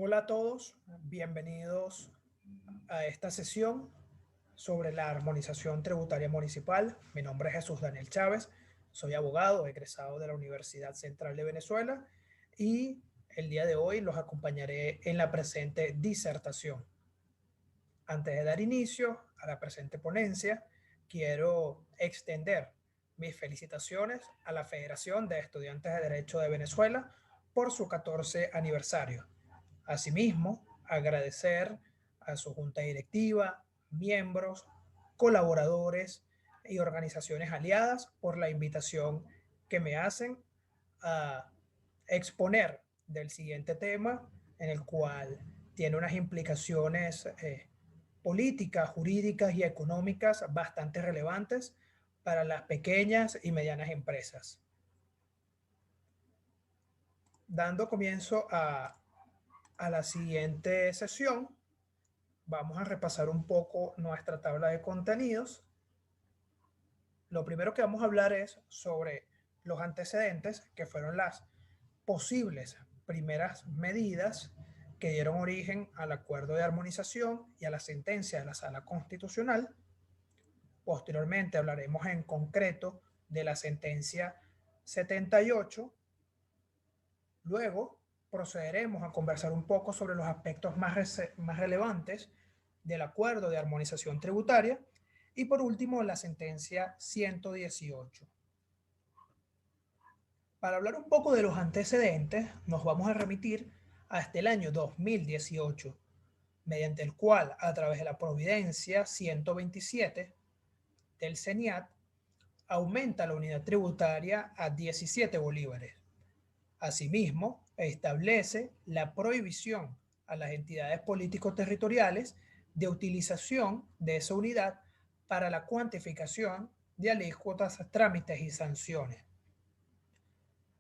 Hola a todos, bienvenidos a esta sesión sobre la armonización tributaria municipal. Mi nombre es Jesús Daniel Chávez, soy abogado egresado de la Universidad Central de Venezuela y el día de hoy los acompañaré en la presente disertación. Antes de dar inicio a la presente ponencia, quiero extender mis felicitaciones a la Federación de Estudiantes de Derecho de Venezuela por su 14 aniversario. Asimismo, agradecer a su junta directiva, miembros, colaboradores y organizaciones aliadas por la invitación que me hacen a exponer del siguiente tema, en el cual tiene unas implicaciones políticas, jurídicas y económicas bastante relevantes para las pequeñas y medianas empresas. Dando comienzo a la siguiente sesión, vamos a repasar un poco nuestra tabla de contenidos. Lo primero que vamos a hablar es sobre los antecedentes, que fueron las posibles primeras medidas que dieron origen al acuerdo de armonización y a la sentencia de la Sala Constitucional. Posteriormente hablaremos en concreto de la sentencia 78. Luego procederemos a conversar un poco sobre los aspectos más relevantes del acuerdo de armonización tributaria y por último la sentencia 118. Para hablar un poco de los antecedentes, nos vamos a remitir hasta el año 2018, mediante el cual, a través de la Providencia 127 del CENIAT, aumenta la unidad tributaria a 17 bolívares. Asimismo, establece la prohibición a las entidades político-territoriales de utilización de esa unidad para la cuantificación de alícuotas, trámites y sanciones.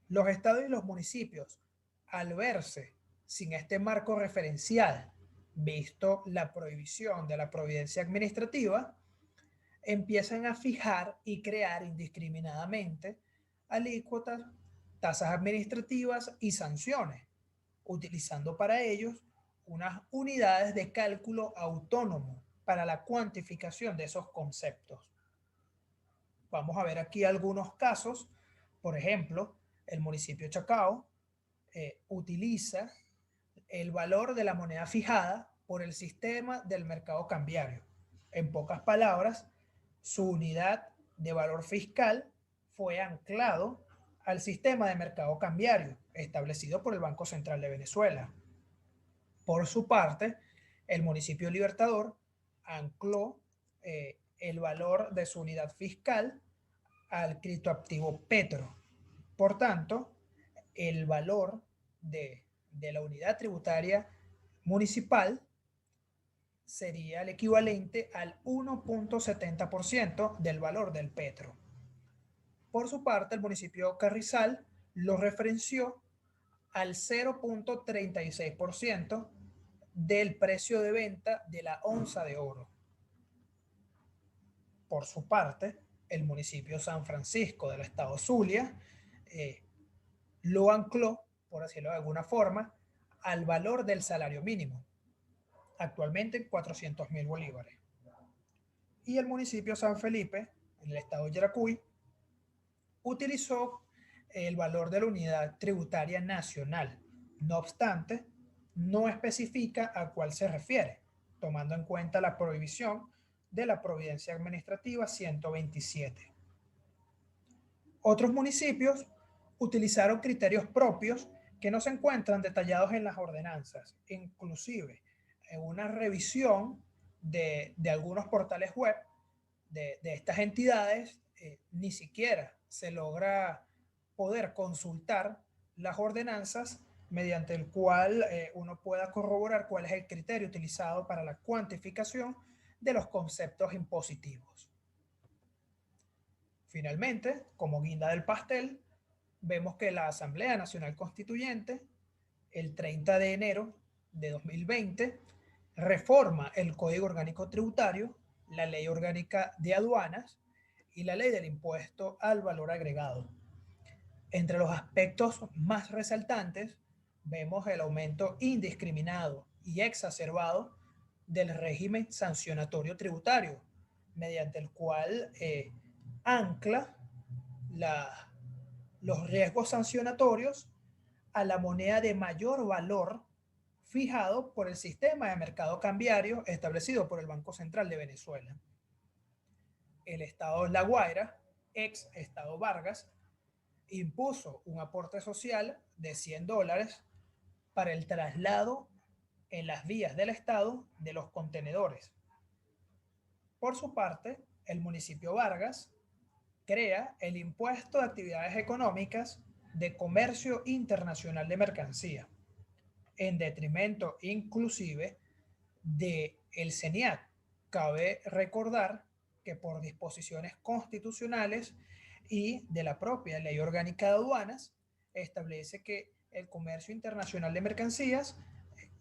Los estados y los municipios, al verse sin este marco referencial, visto la prohibición de la providencia administrativa, empiezan a fijar y crear indiscriminadamente alícuotas, tasas administrativas y sanciones, utilizando para ellos unas unidades de cálculo autónomo para la cuantificación de esos conceptos. Vamos a ver aquí algunos casos. Por ejemplo, el municipio Chacao utiliza el valor de la moneda fijada por el sistema del mercado cambiario. En pocas palabras, su unidad de valor fiscal fue anclado al sistema de mercado cambiario establecido por el Banco Central de Venezuela. Por su parte, el municipio Libertador ancló el valor de su unidad fiscal al criptoactivo Petro. Por tanto, el valor de la unidad tributaria municipal sería el equivalente al 1.70% del valor del Petro. Por su parte, el municipio Carrizal lo referenció al 0.36% del precio de venta de la onza de oro. Por su parte, el municipio San Francisco del estado Zulia lo ancló, por decirlo de alguna forma, al valor del salario mínimo, actualmente 400.000 bolívares. Y el municipio San Felipe, en el estado de Yaracuy, utilizó el valor de la unidad tributaria nacional. No obstante, no especifica a cuál se refiere, tomando en cuenta la prohibición de la Providencia Administrativa 127. Otros municipios utilizaron criterios propios que no se encuentran detallados en las ordenanzas, inclusive en una revisión de algunos portales web de estas entidades, ni siquiera se logra poder consultar las ordenanzas mediante el cual uno pueda corroborar cuál es el criterio utilizado para la cuantificación de los conceptos impositivos. Finalmente, como guinda del pastel, vemos que la Asamblea Nacional Constituyente, el 30 de enero de 2020, reforma el Código Orgánico Tributario, la Ley Orgánica de Aduanas y la Ley del Impuesto al Valor Agregado. Entre los aspectos más resaltantes, vemos el aumento indiscriminado y exacerbado del régimen sancionatorio tributario, mediante el cual ancla la, los riesgos sancionatorios a la moneda de mayor valor fijado por el sistema de mercado cambiario establecido por el Banco Central de Venezuela. El Estado La Guaira, ex Estado Vargas, impuso un aporte social de $100 para el traslado en las vías del Estado de los contenedores. Por su parte, el municipio Vargas crea el impuesto de actividades económicas de comercio internacional de mercancía, en detrimento inclusive de el CENIAT. Cabe recordar que por disposiciones constitucionales y de la propia Ley Orgánica de Aduanas establece que el comercio internacional de mercancías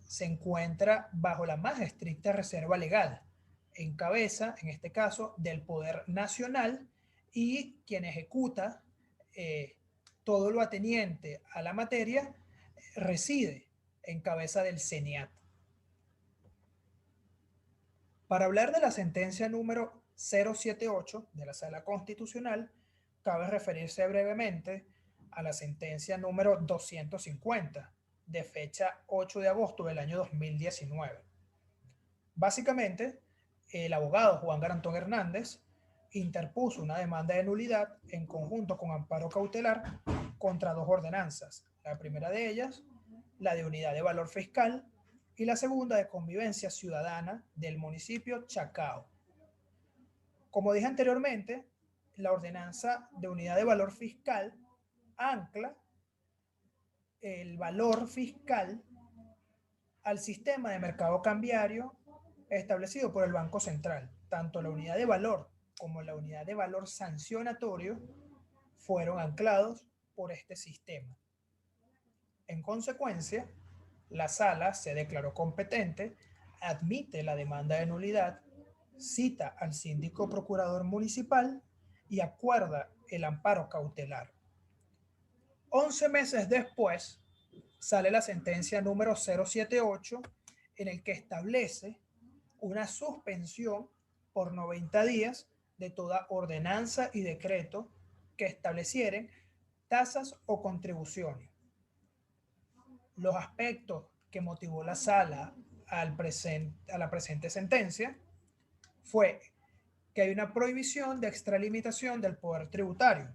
se encuentra bajo la más estricta reserva legal, en cabeza, en este caso, del Poder Nacional, y quien ejecuta eh, todo lo ateniente a la materia reside en cabeza del CENIAT. Para hablar de la sentencia número 078 de la Sala Constitucional, cabe referirse brevemente a la sentencia número 250 de fecha 8 de agosto del año 2019. Básicamente, el abogado Juan Garantón Hernández interpuso una demanda de nulidad en conjunto con amparo cautelar contra dos ordenanzas. La primera de ellas, la de unidad de valor fiscal, y la segunda de convivencia ciudadana del municipio Chacao. Como dije anteriormente, la ordenanza de unidad de valor fiscal ancla el valor fiscal al sistema de mercado cambiario establecido por el Banco Central. Tanto la unidad de valor como la unidad de valor sancionatorio fueron anclados por este sistema. En consecuencia, la sala se declaró competente, admite la demanda de nulidad, cita al síndico procurador municipal y acuerda el amparo cautelar. 11 meses después, sale la sentencia número 078 en el que establece una suspensión por 90 días de toda ordenanza y decreto que establecieren tasas o contribuciones. Los aspectos que motivó la sala a la presente sentencia fue que hay una prohibición de extralimitación del poder tributario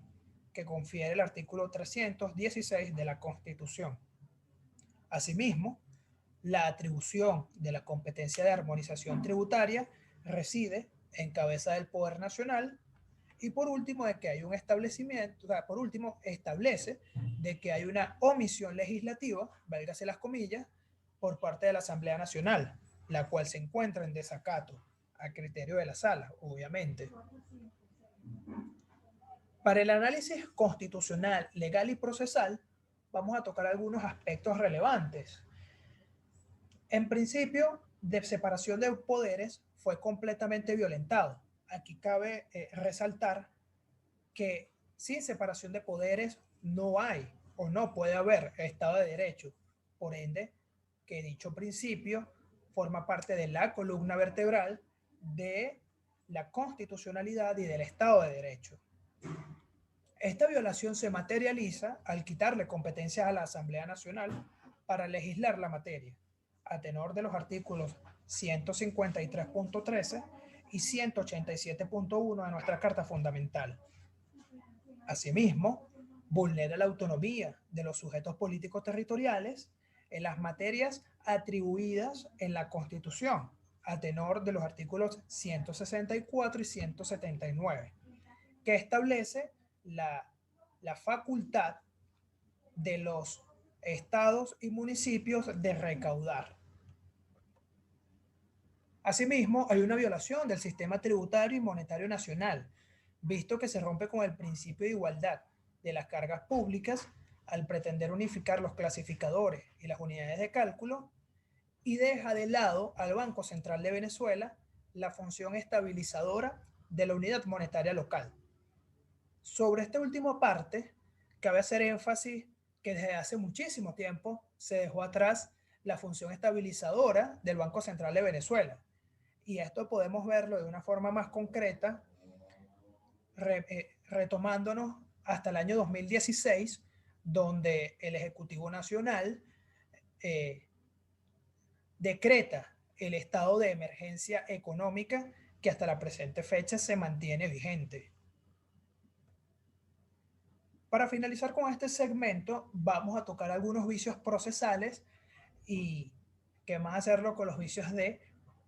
que confiere el artículo 316 de la Constitución. Asimismo, la atribución de la competencia de armonización tributaria reside en cabeza del Poder Nacional. Y por último, de que hay un establecimiento, o sea, por último, establece de que hay una omisión legislativa, válgase las comillas, por parte de la Asamblea Nacional, la cual se encuentra en desacato a criterio de la sala, obviamente. Para el análisis constitucional, legal y procesal, vamos a tocar algunos aspectos relevantes. En principio, de separación de poderes fue completamente violentado. Aquí cabe resaltar que sin separación de poderes no hay o no puede haber Estado de Derecho. Por ende, que dicho principio forma parte de la columna vertebral de la constitucionalidad y del Estado de Derecho. Esta violación se materializa al quitarle competencias a la Asamblea Nacional para legislar la materia, a tenor de los artículos 153.13 y 187.1 de nuestra Carta Fundamental. Asimismo, vulnera la autonomía de los sujetos políticos territoriales en las materias atribuidas en la Constitución, a tenor de los artículos 164 y 179, que establece la facultad de los estados y municipios de recaudar. Asimismo, hay una violación del sistema tributario y monetario nacional, visto que se rompe con el principio de igualdad de las cargas públicas al pretender unificar los clasificadores y las unidades de cálculo, y deja de lado al Banco Central de Venezuela la función estabilizadora de la unidad monetaria local. Sobre esta última parte, cabe hacer énfasis que desde hace muchísimo tiempo se dejó atrás la función estabilizadora del Banco Central de Venezuela. Y esto podemos verlo de una forma más concreta, retomándonos hasta el año 2016, donde el Ejecutivo Nacional eh, decreta el estado de emergencia económica que hasta la presente fecha se mantiene vigente. Para finalizar con este segmento, vamos a tocar algunos vicios procesales y que más hacerlo con los vicios de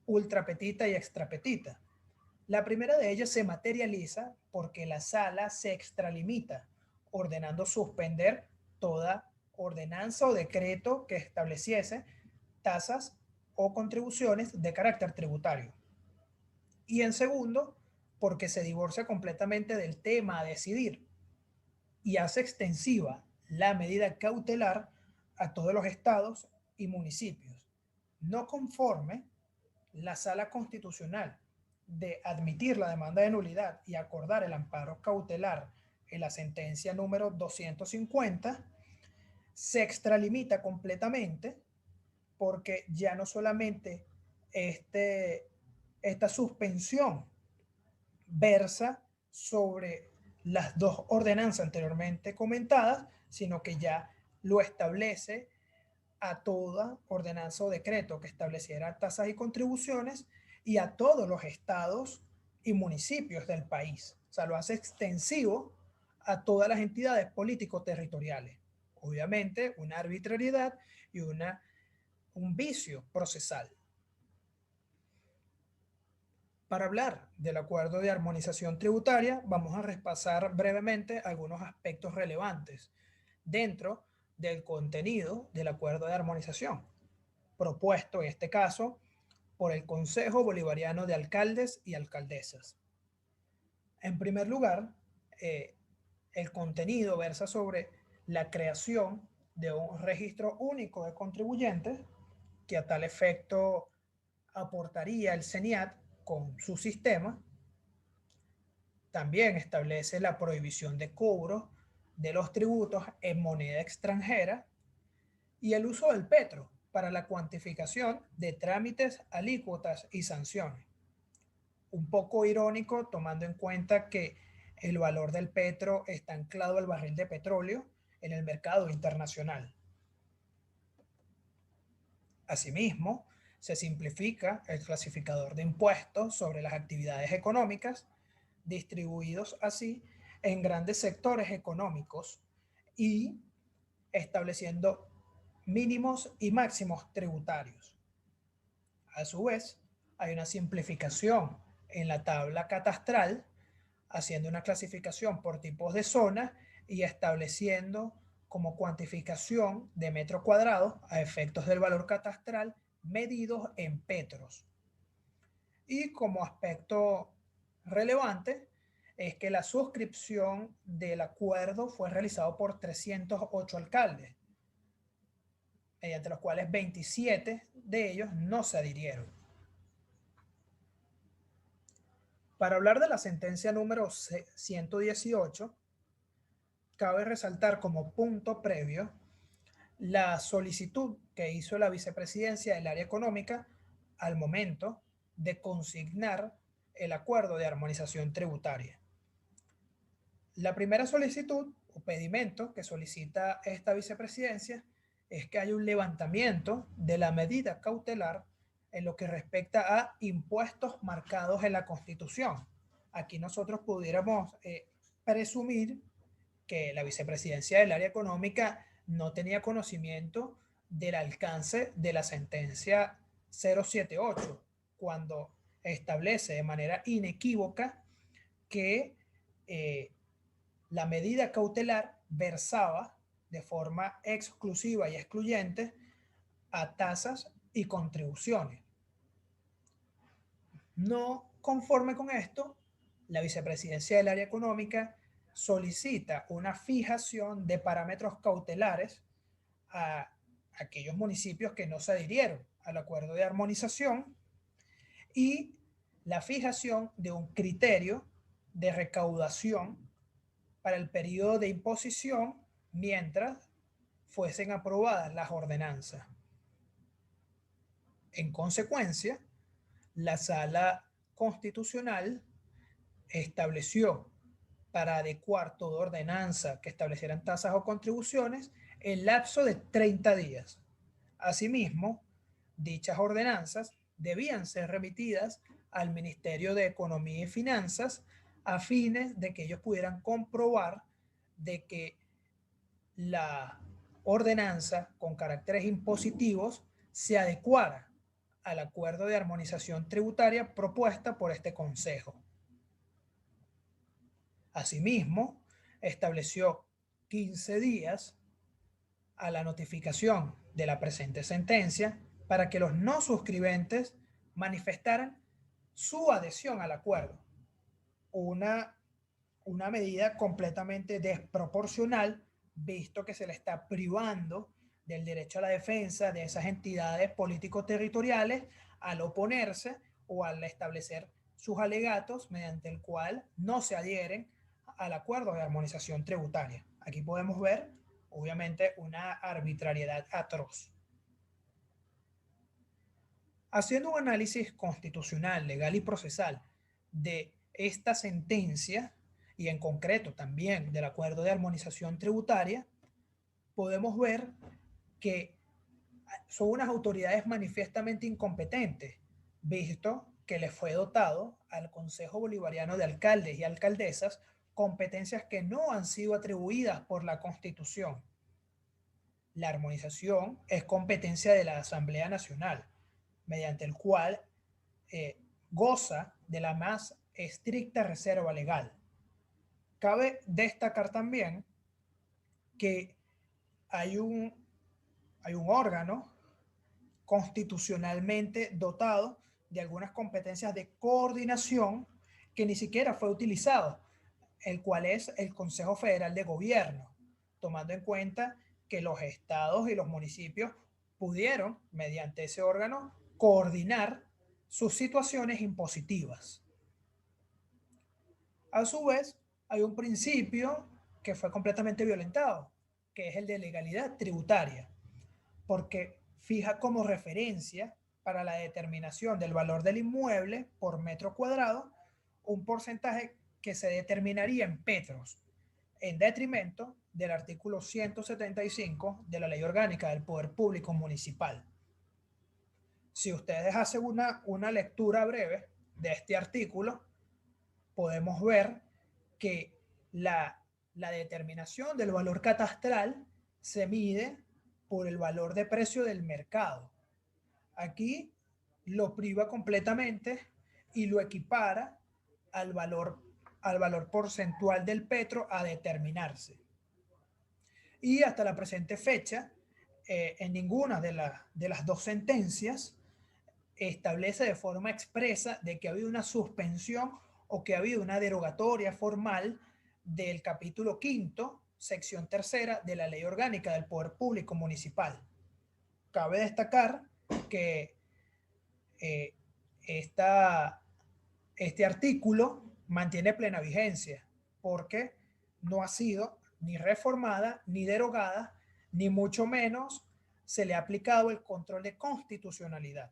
ultrapetita y extrapetita. La primera de ellas se materializa porque la sala se extralimita, ordenando suspender toda ordenanza o decreto que estableciese tasas o contribuciones de carácter tributario. Y en segundo, porque se divorcia completamente del tema a decidir y hace extensiva la medida cautelar a todos los estados y municipios. No conforme la Sala Constitucional de admitir la demanda de nulidad y acordar el amparo cautelar en la sentencia número 250, se extralimita completamente porque ya no solamente esta suspensión versa sobre las dos ordenanzas anteriormente comentadas, sino que ya lo establece a toda ordenanza o decreto que estableciera tasas y contribuciones y a todos los estados y municipios del país. O sea, lo hace extensivo a todas las entidades político-territoriales. Obviamente, una arbitrariedad y un vicio procesal. Para hablar del acuerdo de armonización tributaria, vamos a repasar brevemente algunos aspectos relevantes dentro del contenido del acuerdo de armonización, propuesto en este caso por el Consejo Bolivariano de Alcaldes y Alcaldesas. En primer lugar, el contenido versa sobre la creación de un registro único de contribuyentes que a tal efecto aportaría el CENIAT con su sistema. También establece la prohibición de cobro de los tributos en moneda extranjera y el uso del petro para la cuantificación de trámites, alícuotas y sanciones. Un poco irónico tomando en cuenta que el valor del petro está anclado al barril de petróleo en el mercado internacional. Asimismo, se simplifica el clasificador de impuestos sobre las actividades económicas, distribuidos así en grandes sectores económicos y estableciendo mínimos y máximos tributarios. A su vez, hay una simplificación en la tabla catastral, haciendo una clasificación por tipos de zona y estableciendo como cuantificación de metro cuadrado a efectos del valor catastral medidos en petros. Y como aspecto relevante es que la suscripción del acuerdo fue realizado por 308 alcaldes, mediante los cuales 27 de ellos no se adhirieron. Para hablar de la sentencia número 118, cabe resaltar como punto previo la solicitud que hizo la vicepresidencia del área económica al momento de consignar el acuerdo de armonización tributaria. La primera solicitud o pedimento que solicita esta vicepresidencia es que haya un levantamiento de la medida cautelar en lo que respecta a impuestos marcados en la Constitución. Aquí nosotros pudiéramos presumir que la vicepresidencia del área económica no tenía conocimiento del alcance de la sentencia 078, cuando establece de manera inequívoca que la medida cautelar versaba de forma exclusiva y excluyente a tasas y contribuciones. No conforme con esto, la vicepresidencia del área económica solicita una fijación de parámetros cautelares a aquellos municipios que no se adhirieron al acuerdo de armonización y la fijación de un criterio de recaudación para el periodo de imposición mientras fuesen aprobadas las ordenanzas. En consecuencia, la Sala Constitucional estableció, para adecuar toda ordenanza que establecieran tasas o contribuciones, el lapso de 30 días. Asimismo, dichas ordenanzas debían ser remitidas al Ministerio de Economía y Finanzas a fines de que ellos pudieran comprobar de que la ordenanza con caracteres impositivos se adecuara al acuerdo de armonización tributaria propuesta por este Consejo. Asimismo, estableció 15 días a la notificación de la presente sentencia para que los no suscribentes manifestaran su adhesión al acuerdo. Una medida completamente desproporcional, visto que se le está privando del derecho a la defensa de esas entidades político-territoriales al oponerse o al establecer sus alegatos mediante el cual no se adhieren al acuerdo de armonización tributaria. Aquí podemos ver, obviamente, una arbitrariedad atroz. Haciendo un análisis constitucional, legal y procesal de esta sentencia, y en concreto también del acuerdo de armonización tributaria, podemos ver que son unas autoridades manifiestamente incompetentes, visto que les fue dotado al Consejo Bolivariano de Alcaldes y Alcaldesas competencias que no han sido atribuidas por la Constitución. La armonización es competencia de la Asamblea Nacional, mediante el cual goza de la más estricta reserva legal. Cabe destacar también que hay un órgano constitucionalmente dotado de algunas competencias de coordinación que ni siquiera fue utilizado, el cual es el Consejo Federal de Gobierno, tomando en cuenta que los estados y los municipios pudieron, mediante ese órgano, coordinar sus situaciones impositivas. A su vez, hay un principio que fue completamente violentado, que es el de legalidad tributaria, porque fija como referencia para la determinación del valor del inmueble por metro cuadrado un porcentaje que se determinaría en petros, en detrimento del artículo 175 de la Ley Orgánica del Poder Público Municipal. Si ustedes hacen una lectura breve de este artículo, podemos ver que la determinación del valor catastral se mide por el valor de precio del mercado. Aquí lo priva completamente y lo equipara al valor porcentual del petro a determinarse. Y hasta la presente fecha, en ninguna de las dos sentencias establece de forma expresa de que ha habido una suspensión o que ha habido una derogatoria formal del capítulo quinto, sección tercera de la Ley Orgánica del Poder Público Municipal. Cabe destacar que este artículo mantiene plena vigencia porque no ha sido ni reformada ni derogada, ni mucho menos se le ha aplicado el control de constitucionalidad.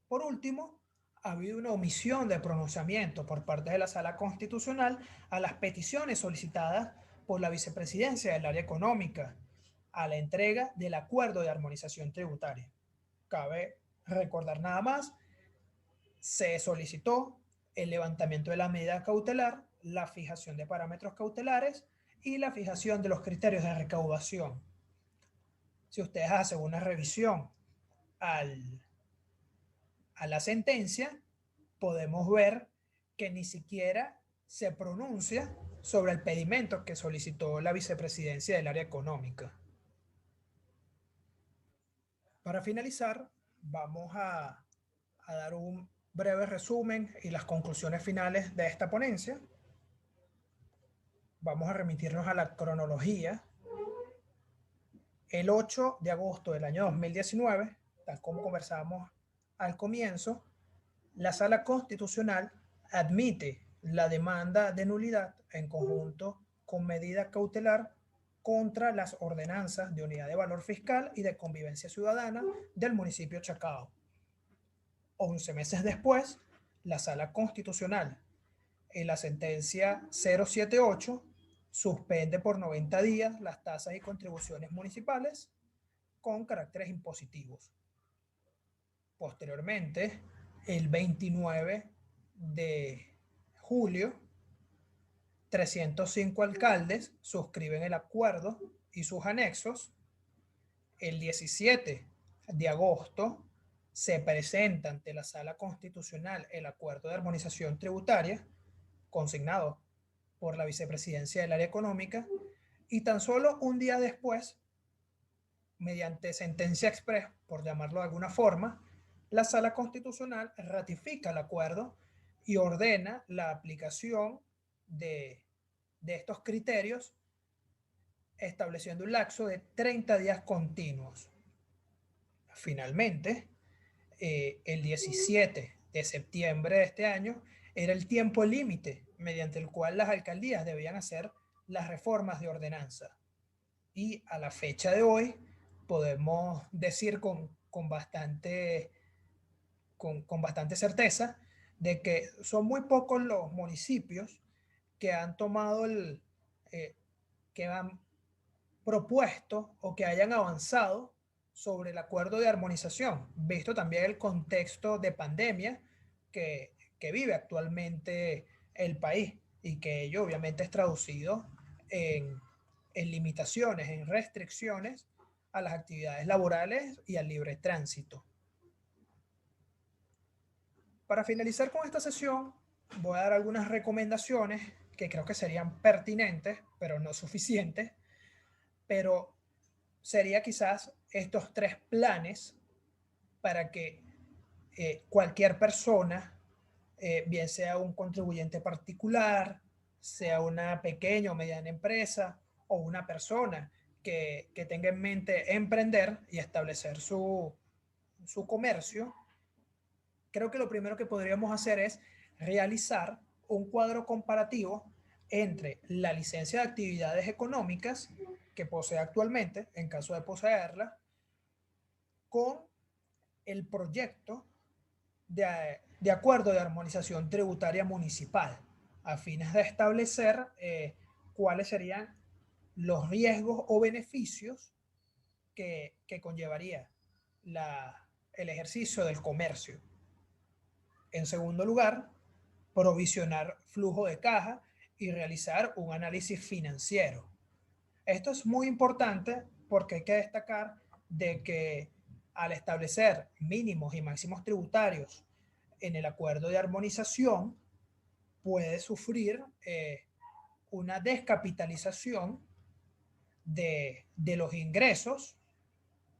Por último, ha habido una omisión de pronunciamiento por parte de la Sala Constitucional a las peticiones solicitadas por la Vicepresidencia del Área Económica a la entrega del acuerdo de armonización tributaria. Cabe recordar nada más, se solicitó el levantamiento de la medida cautelar, la fijación de parámetros cautelares y la fijación de los criterios de recaudación. Si ustedes hacen una revisión a la sentencia, podemos ver que ni siquiera se pronuncia sobre el pedimento que solicitó la Vicepresidencia del Área Económica. Para finalizar, vamos a dar un breve resumen y las conclusiones finales de esta ponencia. Vamos a remitirnos a la cronología. El 8 de agosto del año 2019, tal como conversábamos al comienzo, la Sala Constitucional admite la demanda de nulidad en conjunto con medida cautelar contra las ordenanzas de unidad de valor fiscal y de convivencia ciudadana del municipio Chacao. 11 meses después, la Sala Constitucional, en la sentencia 078, suspende por 90 días las tasas y contribuciones municipales con caracteres impositivos. Posteriormente, el 29 de julio, 305 alcaldes suscriben el acuerdo y sus anexos. El 17 de agosto se presenta ante la Sala Constitucional el acuerdo de armonización tributaria consignado por la Vicepresidencia del Área Económica, y tan solo un día después, mediante sentencia express, por llamarlo de alguna forma, la Sala Constitucional ratifica el acuerdo y ordena la aplicación de estos criterios, estableciendo un lapso de 30 días continuos. Finalmente, el 17 de septiembre de este año era el tiempo límite mediante el cual las alcaldías debían hacer las reformas de ordenanza. Y a la fecha de hoy podemos decir con bastante certeza de que son muy pocos los municipios que han tomado que han propuesto o que hayan avanzado sobre el acuerdo de armonización, visto también el contexto de pandemia que vive actualmente el país, y que ello obviamente es traducido en limitaciones, en restricciones a las actividades laborales y al libre tránsito. Para finalizar con esta sesión, voy a dar algunas recomendaciones que creo que serían pertinentes, pero no suficientes, pero sería quizás estos 3 planes para que cualquier persona, bien sea un contribuyente particular, sea una pequeña o mediana empresa, o una persona que tenga en mente emprender y establecer su comercio, creo que lo primero que podríamos hacer es realizar un cuadro comparativo entre la licencia de actividades económicas que posee actualmente, en caso de poseerla, con el proyecto de acuerdo de armonización tributaria municipal, a fines de establecer cuáles serían los riesgos o beneficios que conllevaría el ejercicio del comercio. En segundo lugar, provisionar flujo de caja y realizar un análisis financiero. Esto es muy importante porque hay que destacar de que al establecer mínimos y máximos tributarios en el acuerdo de armonización, puede sufrir una descapitalización de los ingresos,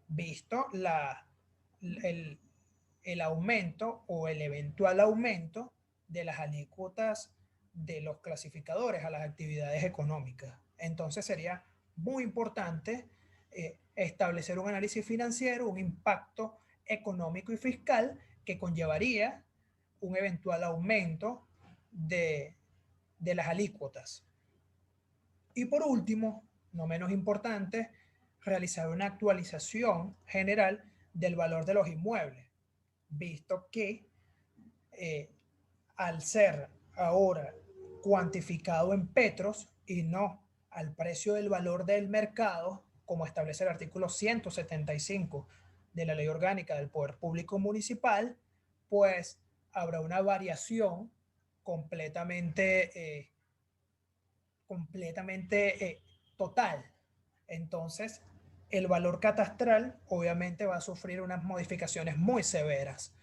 visto el aumento o el eventual aumento de las alícuotas de los clasificadores a las actividades económicas. Entonces sería muy importante establecer un análisis financiero, un impacto económico y fiscal que conllevaría un eventual aumento de las alícuotas. Y por último, no menos importante, realizar una actualización general del valor de los inmuebles, visto que al ser ahora cuantificado en petros y no al precio del valor del mercado, como establece el artículo 175 de la Ley Orgánica del Poder Público Municipal, pues habrá una variación completamente total. Entonces, el valor catastral obviamente va a sufrir unas modificaciones muy severas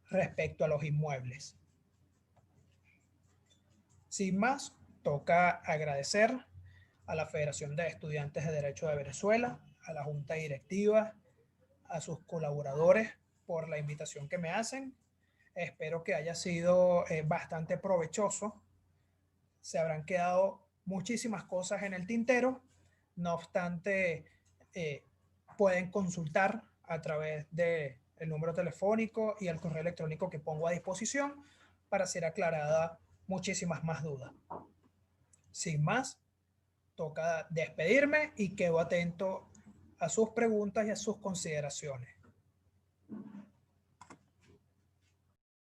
respecto a los inmuebles. Sin más, toca agradecer a la Federación de Estudiantes de Derecho de Venezuela, a la Junta Directiva, a sus colaboradores por la invitación que me hacen. Espero que haya sido bastante provechoso. Se habrán quedado muchísimas cosas en el tintero. No obstante, pueden consultar a través del número telefónico y el correo electrónico que pongo a disposición para ser aclarada muchísimas más dudas. Sin más, toca despedirme y quedo atento a sus preguntas y a sus consideraciones.